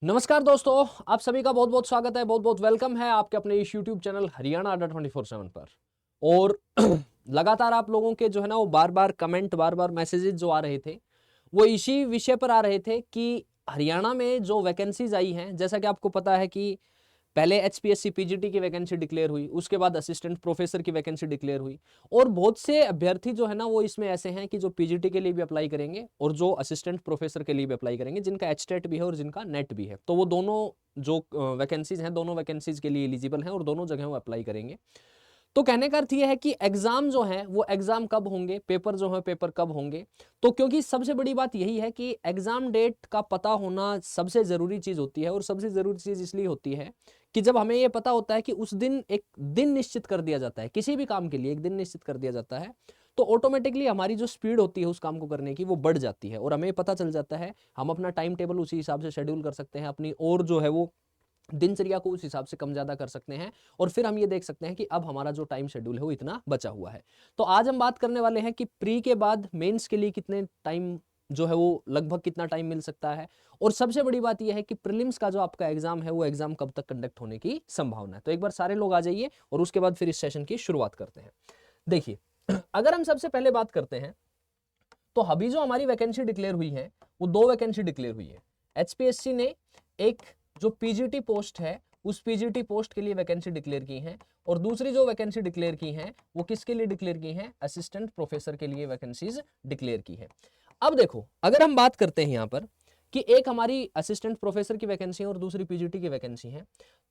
नमस्कार दोस्तों, आप सभी का बहुत बहुत स्वागत है, बहुत बहुत वेलकम है आपके अपने इस यूट्यूब चैनल हरियाणा अड्डा 24/7 पर। और लगातार आप लोगों के जो है ना वो बार बार कमेंट, बार बार मैसेजेस जो आ रहे थे वो इसी विषय पर आ रहे थे कि हरियाणा में जो वैकेंसीज आई हैं, जैसा कि आपको पता है कि पहले एचपीएससी पीजीटी की वैकेंसी डिक्लेयर हुई, उसके बाद असिस्टेंट प्रोफेसर की वैकेंसी डिक्लेयर हुई। और बहुत से अभ्यर्थी जो है ना वो इसमें ऐसे हैं कि जो पीजीटी के लिए भी अप्लाई करेंगे और जो असिस्टेंट प्रोफेसर के लिए भी अप्लाई करेंगे, जिनका एचटेट भी है और जिनका नेट भी है। तो वो दोनों जो वैकेंसीज हैं, दोनों वैकेंसीज के लिए एलिजिबल हैं और दोनों जगह वो अप्लाई करेंगे। तो कहने का अर्थ ये है कि एग्जाम जो है वो एग्जाम कब होंगे, पेपर जो है पेपर कब होंगे। तो क्योंकि सबसे बड़ी बात यही है कि एग्जाम डेट का पता होना सबसे जरूरी चीज होती है। और सबसे जरूरी चीज इसलिए होती है कि जब हमें यह पता होता है कि उस दिन एक दिन निश्चित कर दिया जाता है, किसी भी काम के लिए एक दिन निश्चित कर दिया जाता है, तो ऑटोमेटिकली हमारी जो स्पीड होती है उस काम को करने की वो बढ़ जाती है और हमें पता चल जाता है। हम अपना टाइम टेबल उसी हिसाब से शेड्यूल कर सकते हैं अपनी, और जो है वो दिनचर्या को उस हिसाब से कम ज्यादा कर सकते हैं। और फिर हम ये देख सकते हैं कि अब हमारा जो टाइम शेड्यूल है वो इतना बचा हुआ है। तो आज हम बात करने वाले हैं कि प्री के बाद मेंस के लिए कितने टाइम जो है वो लगभग कितना टाइम मिल सकता है। और सबसे बड़ी बात यह है कि प्रीलिम्स का जो आपका एग्जाम है वो एग्जाम कब तक कंडक्ट होने की संभावना है। तो एक बार सारे लोग आ जाइए और उसके बाद फिर इस सेशन की शुरुआत करते हैं। देखिए, अगर हम सबसे पहले बात करते हैं तो अभी जो हमारी वैकेंसी डिक्लेयर हुई है वो दो वैकेंसी डिक्लेयर हुई है। एचपीएससी ने एक जो पीजीटी पोस्ट है उस पीजीटी पोस्ट के लिए वैकेंसी डिक्लेयर की है, और दूसरी जो वैकेंसी डिक्लेयर की है वो किसके लिए डिक्लेयर की है, असिस्टेंट प्रोफेसर के लिए वैकेंसीज डिक्लेयर की है। अब देखो, अगर हम बात करते हैं यहां पर कि एक हमारी असिस्टेंट प्रोफेसर की वैकेंसी है और दूसरी पीजीटी की वैकेंसी है,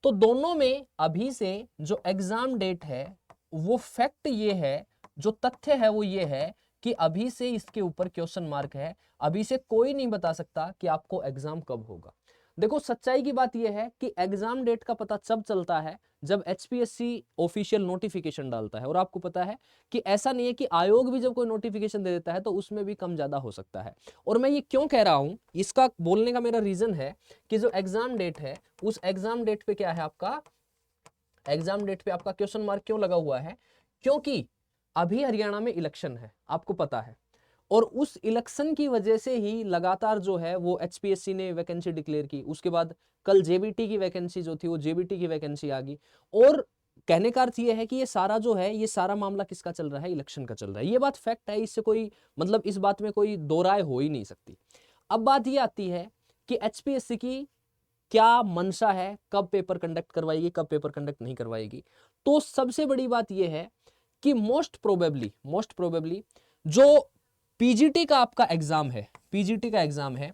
तो दोनों में अभी से जो एग्जाम डेट है वो फैक्ट ये है, जो तथ्य है वो ये है कि अभी से इसके ऊपर क्वेश्चन मार्क है। अभी से कोई नहीं बता सकता कि आपको एग्जाम कब होगा। देखो, सच्चाई की बात यह है कि एग्जाम डेट का पता तब चलता है जब एचपीएससी ऑफिशियल नोटिफिकेशन डालता है। और आपको पता है कि ऐसा नहीं है कि आयोग भी जब कोई नोटिफिकेशन दे देता है तो उसमें भी कम ज्यादा हो सकता है। और मैं ये क्यों कह रहा हूं, इसका बोलने का मेरा रीजन है कि जो एग्जाम डेट है उस एग्जाम डेट पे क्या है, आपका एग्जाम डेट पे आपका क्वेश्चन मार्क क्यों लगा हुआ है, क्योंकि अभी हरियाणा में इलेक्शन है, आपको पता है। और उस इलेक्शन की वजह से ही लगातार जो है वो एचपीएससी ने वैकेंसी डिक्लेयर की। उसके बाद कल जेबीटी की वैकेंसी जो थी वो जेबीटी की वैकेंसी आ गई। और कहने का अर्थ ये है कि ये सारा जो है ये सारा मामला किसका चल रहा है, इलेक्शन का चल रहा है। ये बात फैक्ट है, इससे कोई मतलब इस बात में कोई दो राय हो ही नहीं सकती। अब बात ये आती है कि एचपीएससी की क्या मंशा है, कब पेपर कंडक्ट करवाएगी, कब पेपर कंडक्ट नहीं करवाएगी। तो सबसे बड़ी बात यह है कि मोस्ट प्रोबेबली जो पीजीटी का आपका एग्जाम है, पीजीटी का एग्जाम है,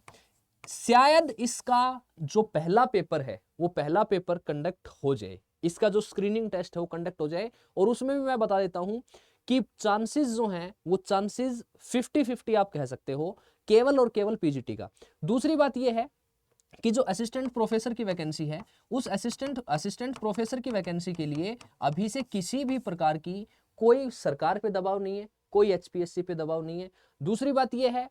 शायद इसका जो पहला पेपर है वो पहला पेपर कंडक्ट हो जाए, इसका जो स्क्रीनिंग टेस्ट है वो कंडक्ट हो जाए। और उसमें भी मैं बता देता हूं कि चांसेस जो हैं वो चांसेस 50-50 आप कह सकते हो, केवल और केवल पीजीटी का। दूसरी बात यह है कि जो असिस्टेंट प्रोफेसर की वैकेंसी है उस असिस्टेंट प्रोफेसर की वैकेंसी के लिए अभी से किसी भी प्रकार की कोई सरकार पे दबाव नहीं है, कोई एचपीएससी पे दबाव नहीं है। दूसरी बात यह है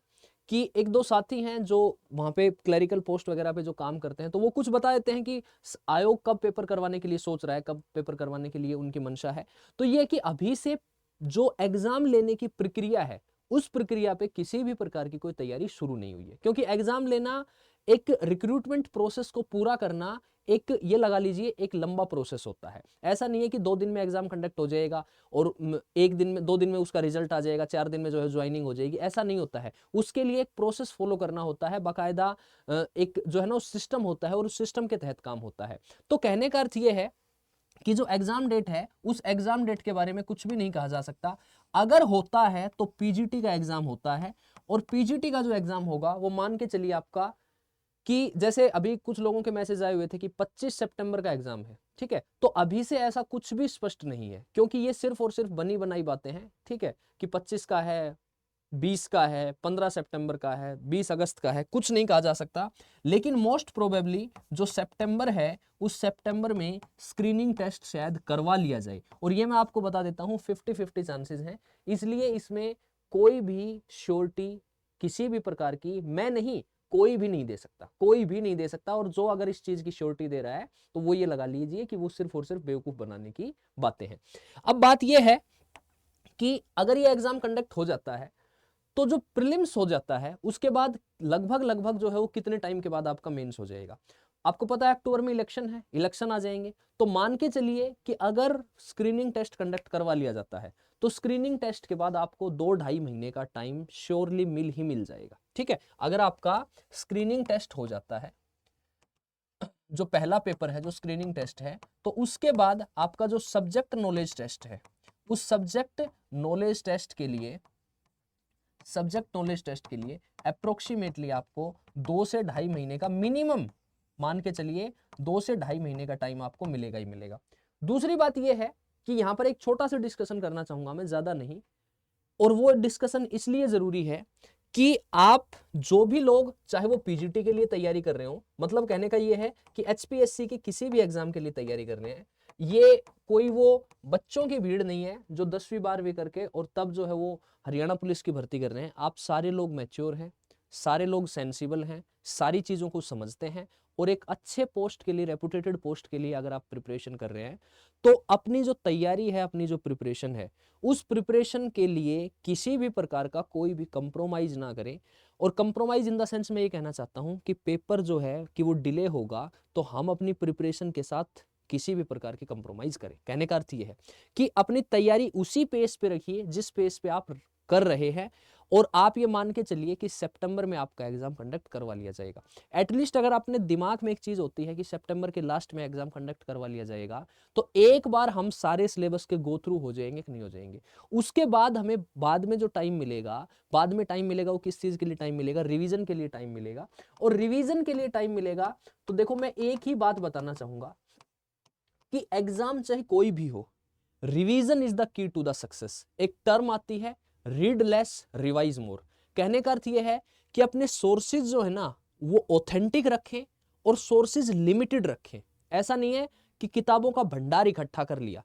कि एक दो साथी हैं जो वहां पे क्लरिकल पोस्ट वगैरह पे जो काम करते हैं, तो वो कुछ बता देते हैं कि आयोग कब पेपर करवाने के लिए सोच रहा है, कब पेपर करवाने के लिए उनकी मंशा है। तो ये कि अभी से जो एग्जाम लेने की प्रक्रिया है उस प्रक्रिया पे किसी भी प्रकार की कोई तैयारी शुरू नहीं हुई है। क्योंकि एग्जाम लेना, एक रिक्रूटमेंट प्रोसेस को पूरा करना, एक ये लगा लीजिए एक लंबा प्रोसेस होता है। ऐसा नहीं है कि 2 दिन में एग्जाम कंडक्ट हो जाएगा और 1 दिन में 2 दिन में उसका रिजल्ट आ जाएगा, 4 दिन में जो है ज्वाइनिंग हो जाएगी, ऐसा नहीं होता है। उसके लिए एक प्रोसेस फॉलो करना होता है, बाकायदा एक जो है ना सिस्टम होता है और उस सिस्टम के तहत काम होता है। तो कहने का अर्थ ये है कि जो एग्जाम डेट है उस एग्जाम डेट के बारे में कुछ भी नहीं कहा जा सकता। अगर होता है तो पीजीटी का एग्जाम होता है, और पीजीटी का जो एग्जाम होगा वो मान के चलिए आपका कि जैसे अभी कुछ लोगों के मैसेज आए हुए थे कि 25 सितंबर का एग्जाम है, ठीक है। तो अभी से ऐसा कुछ भी स्पष्ट नहीं है, क्योंकि ये सिर्फ और सिर्फ बनी बनाई बातें हैं, ठीक है, कि 25 का है, 20 का है, 15 सितंबर का है, 20 अगस्त का है, कुछ नहीं कहा जा सकता। लेकिन मोस्ट प्रोबेबली जो सितंबर है उस सितंबर में स्क्रीनिंग टेस्ट शायद करवा लिया जाए। और ये मैं आपको बता देता हूं 50-50 चांसेस हैं। इसलिए इसमें कोई भी श्योरिटी किसी भी प्रकार की मैं नहीं, कोई भी नहीं दे सकता, कोई भी नहीं दे सकता। और जो अगर इस चीज की श्योरिटी दे रहा है तो वो ये लगा लीजिए कि वो सिर्फ और सिर्फ बेवकूफ बनाने की बातें हैं। अब बात यह है कि अगर ये एग्जाम कंडक्ट हो जाता है तो जो प्रीलिम्स हो जाता है उसके बाद लगभग लगभग जो है वो कितने टाइम के बाद आपका मेंस हो जाएगा। आपको पता है अक्टूबर में इलेक्शन है, इलेक्शन आ जाएंगे, तो मान के चलिए कि अगर स्क्रीनिंग टेस्ट कंडक्ट करवा लिया जाता है तो स्क्रीनिंग टेस्ट के बाद आपको 2-2.5 महीने का टाइम श्योरली मिल जाएगा। ठीक है, अगर आपका स्क्रीनिंग टेस्ट हो जाता है, जो पहला पेपर है जो स्क्रीनिंग टेस्ट है, तो उसके बाद आपका जो सब्जेक्ट नॉलेज टेस्ट है, उस सब्जेक्ट नॉलेज टेस्ट के लिए अप्रोक्सीमेटली आपको 2 से 2.5 महीने का मिनिमम, मान के चलिए 2 से 2.5 महीने का टाइम आपको मिलेगा ही मिलेगा। दूसरी बात यह है कि यहां पर एक छोटा सा डिस्कशन करना चाहूंगा मैं, ज्यादा नहीं, और वो डिस्कशन इसलिए जरूरी है कि आप जो भी लोग, चाहे वो पीजीटी के लिए तैयारी कर रहे हो, मतलब कहने का ये है कि एचपीएससी की किसी भी एग्जाम के लिए तैयारी कर रहे हैं, ये कोई वो बच्चों की भीड़ नहीं है जो 10वीं 12वीं करके और तब जो है वो हरियाणा पुलिस की भर्ती कर रहे हैं। आप सारे लोग मैच्योर हैं, सारे लोग सेंसिबल हैं, सारी चीजों को समझते हैं, और एक अच्छे पोस्ट के लिए, रेपुटेटेड पोस्ट के लिए अगर आप प्रिपरेशन कर रहे हैं तो अपनी जो तैयारी है, अपनी जो प्रिपरेशन है, उस प्रिपरेशन के लिए किसी भी प्रकार का कोई भी कंप्रोमाइज ना करें। और कंप्रोमाइज इन द सेंस मैं ये कहना चाहता हूं कि पेपर जो है कि वो डिले होगा तो हम अपनी प्रिपरेशन के साथ किसी भी प्रकार की कंप्रोमाइज करें। कहने का अर्थ ये है कि अपनी तैयारी उसी पेस पे रखिए जिस पेस पे आप कर रहे हैं, और आप ये मान के चलिए कि सितंबर में आपका एग्जाम कंडक्ट करवा लिया जाएगा। एटलीस्ट अगर आपने दिमाग में एक चीज होती है कि सितंबर के लास्ट में एग्जाम कंडक्ट करवा लिया जाएगा, तो एक बार हम सारे सिलेबस के गो थ्रू हो जाएंगे कि नहीं हो जाएंगे। उसके बाद हमें बाद में जो टाइम मिलेगा, वो किस चीज के लिए टाइम मिलेगा? रिवीजन के लिए टाइम मिलेगा। और रिवीजन के लिए टाइम मिलेगा तो देखो, मैं एक ही बात बताना चाहूंगा कि एग्जाम चाहे कोई भी हो, revision is the key to the success. एक टर्म आती है, रीड लेस रिवाइज मोर। कहने का अर्थ यह है कि अपने सोर्सेज जो है ना वो ऑथेंटिक रखें और सोर्सेज लिमिटेड रखें। ऐसा नहीं है कि किताबों का भंडार इकट्ठा कर लिया।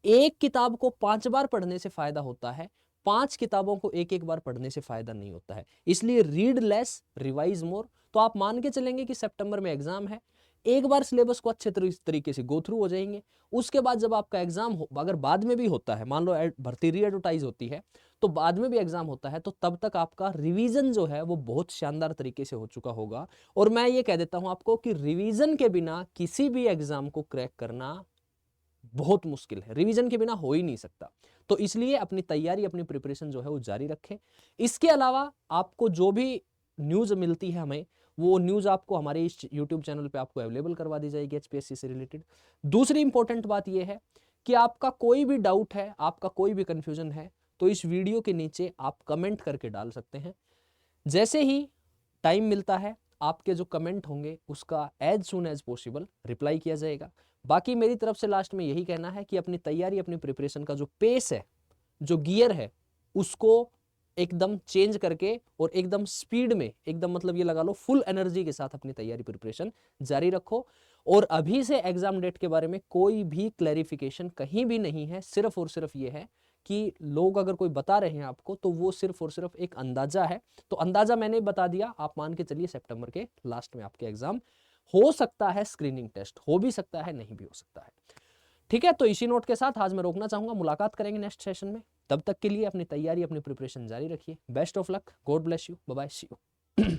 एक किताब को 5 बार पढ़ने से फायदा होता है, 5 किताबों को एक एक बार पढ़ने से फायदा नहीं होता है। इसलिए रीड लेस रिवाइज मोर। तो आप मान के चलेंगे कि सितंबर में एग्जाम है, एक बार सिलेबस को अच्छे तरीके से गो थ्रू हो जाएंगे। उसके बाद जब आपका एग्जाम हो, अगर बाद में भी होता है, मान लो भर्ती री एडवर्टाइज होती है तो बाद में भी एग्जाम होता है, तो तब तक आपका रिवीजन जो है वो बहुत शानदार तरीके से हो चुका होगा। और मैं ये कह देता हूं आपको कि रिवीजन के बिना किसी भी एग्जाम को क्रैक करना बहुत मुश्किल है, रिवीजन के बिना हो ही नहीं सकता। तो इसलिए अपनी तैयारी, अपनी प्रिपरेशन जो है वो जारी रखें। इसके अलावा आपको जो भी न्यूज मिलती है हमें, वो न्यूज आपको हमारे इस यूट्यूब चैनल पे आपको अवेलेबल करवा दी जाएगी एचपीएससी से रिलेटेड। दूसरी इंपॉर्टेंट बात यह है कि आपका कोई भी डाउट है, आपका कोई भी कंफ्यूजन है, तो इस वीडियो के नीचे आप कमेंट करके डाल सकते हैं। जैसे ही टाइम मिलता है, आपके जो कमेंट होंगे उसका as soon as possible reply किया जाएगा। बाकी मेरी तरफ से लास्ट में यही कहना है कि अपनी तैयारी, अपनी प्रिपरेशन का जो पेस है, जो गियर है, उसको एकदम चेंज करके और एकदम स्पीड में, एकदम मतलब ये लगा लो फुल एनर्जी के साथ अपनी तैयारी प्रिपरेशन जारी रखो। और अभी से एग्जाम डेट के बारे में कोई भी क्लैरिफिकेशन कहीं भी नहीं है। सिर्फ और सिर्फ ये है कि लोग अगर कोई बता रहे हैं आपको तो वो सिर्फ और सिर्फ एक अंदाजा है। तो अंदाजा मैंने बता दिया, आप मान के चलिए सितंबर के लास्ट में आपके एग्जाम हो सकता है, स्क्रीनिंग टेस्ट हो भी सकता है, नहीं भी हो सकता है। ठीक है, तो इसी नोट के साथ आज मैं रोकना चाहूंगा। मुलाकात करेंगे नेक्स्ट सेशन में। तब तक के लिए अपनी तैयारी, अपनी प्रिपरेशन जारी रखिए। Best of luck, God bless you, bye bye, see you.